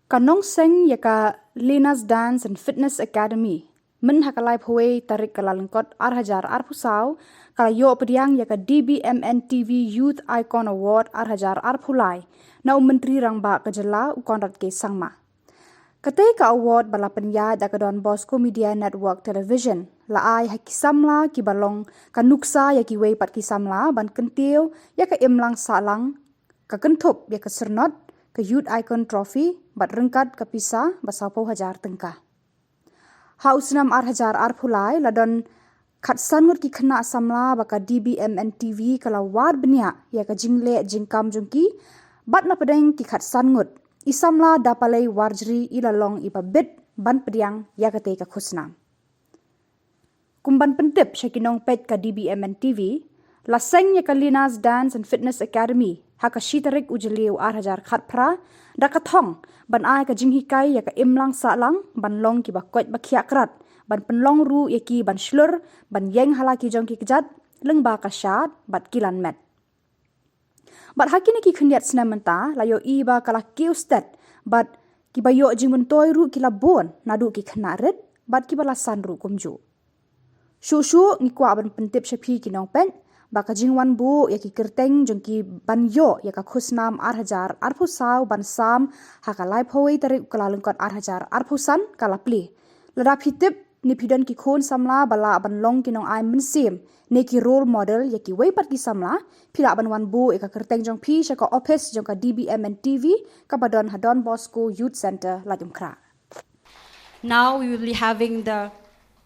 Kanong seng yaka Lina's Dance and Fitness Academy. Min hakalai phwe tarik kalalengkot arhajar arpusau kala yo pediang yaka DBMN TV Youth Icon Award arhajar arpulai na menteri rangba kejela ukonrat ke sangma. Ketika award bala penya da Don Bosco Media Network Television la ai hakisamla ki balong kanuksa yaki wei pat kisamla ban kentiu yaka imlang salang ka kentup yaka sernot ke Youth Icon Trophy bat rengkat ke pisa basapau hajar tengkah. Haus nam hajar arpulai ladon kat sangut ki kena samla baka DBMN TV kala war benya yaka jingle jingkam jungki bat na pedeng ki kat sangut isamla dapalai warjri ilalong ipa bit ban pediang yakate ka khusnam. Kumban pentip syakinong pet ka DBMN TV laseng yaka Lina's Dance and Fitness Academy haka shitarik ujeliu arhajar khatpra dakathong ban ai ka jinghikai yaka imlang salang ban long ki bakot bakhiakrat ban penlong ru yaki ban shlur ban yeng halaki jongki kejat lengba ka syat bat kilan met. Bat hakini ki khundiat snamenta layo iba kala kiustet bat ki bayo jingmentoi ru kila bon nadu ki khnaret bat ki balasan ru kumju. Shushu ngikwa ban pentip syapi ki nongpen baka jingwan bu yaki kerteng jongki ban yo yaka khusnam arhajar arpusau ban sam hakalai phoi tarik kala lengkot arhajar arpusan kala pli. Ladap hitip ni pidan ki khon samla bala ban long kinong ai mensim ne ki role model yaki weipat ki samla pila ban wan bu yaka kerteng jong pi syaka office jongka DBMN TV ka badon Don Bosco Youth Center Lajumkra. Now we will be having the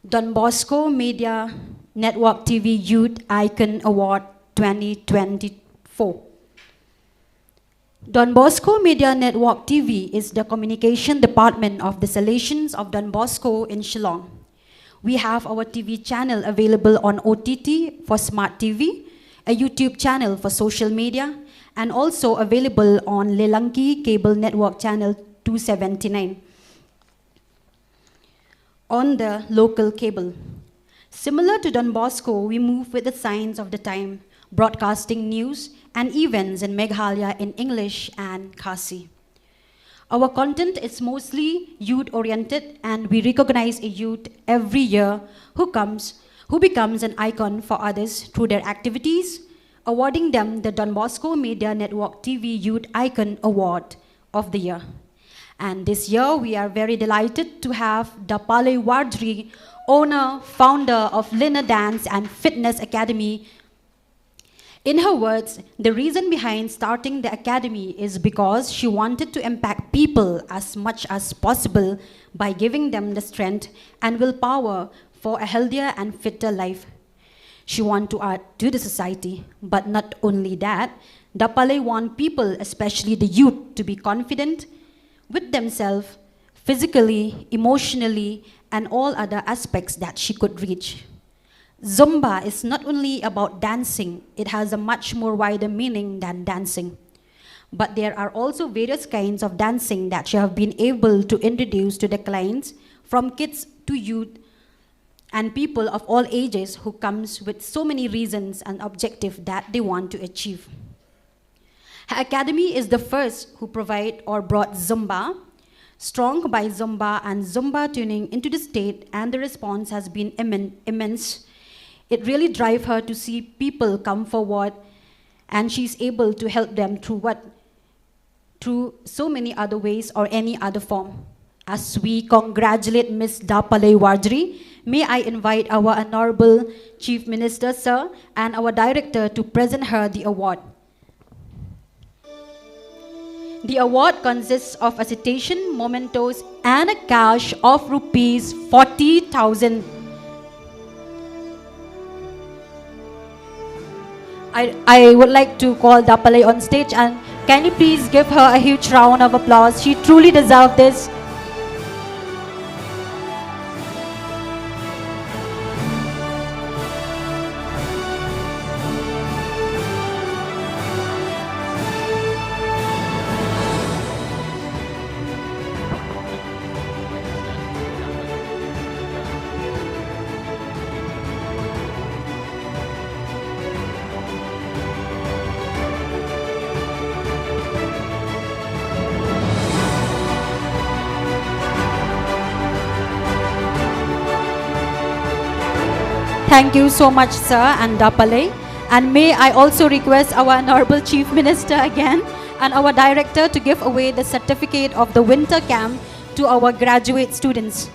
Don Bosco Media Network TV Youth Icon Award 2024. Don Bosco Media Network TV is the communication department of the Salesians of Don Bosco in Shillong. We have our TV channel available on OTT for Smart TV, a YouTube channel for social media, and also available on Lelanki Cable Network Channel 279 on the local cable. Similar to Don Bosco, we move with the signs of the time, broadcasting news and events in Meghalaya in English and Khasi. Our content is mostly youth-oriented, and we recognize a youth every year who becomes an icon for others through their activities, awarding them the Don Bosco Media Network TV Youth Icon Award of the Year. And this year, we are very delighted to have Dapalai Wardri, owner, founder of Lina Dance and Fitness Academy. In her words, the reason behind starting the academy is because she wanted to impact people as much as possible by giving them the strength and willpower for a healthier and fitter life. She wanted to add to the society, but not only that, Dapalai want people, especially the youth, to be confident with themselves, physically, emotionally, and all other aspects that she could reach. Zumba is not only about dancing, it has a much more wider meaning than dancing. But there are also various kinds of dancing that she have been able to introduce to the clients, from kids to youth and people of all ages who comes with so many reasons and objectives that they want to achieve. Her academy is the first who provide or brought Zumba, Strong by Zumba and Zumba tuning into the state, and the response has been immense. It really drives her to see people come forward, and she's able to help them through so many other ways or any other form. As we congratulate Ms. Dapalai Wardri, may I invite our Honorable Chief Minister, Sir, and our Director to present her the award. The award consists of a citation, mementos, and a cash of rupees 40,000. I would like to call Dapalai on stage, and can you please give her a huge round of applause? She truly deserves this. Thank you so much, sir and Dapale. And may I also request our Honorable Chief Minister again and our Director to give away the certificate of the winter camp to our graduate students.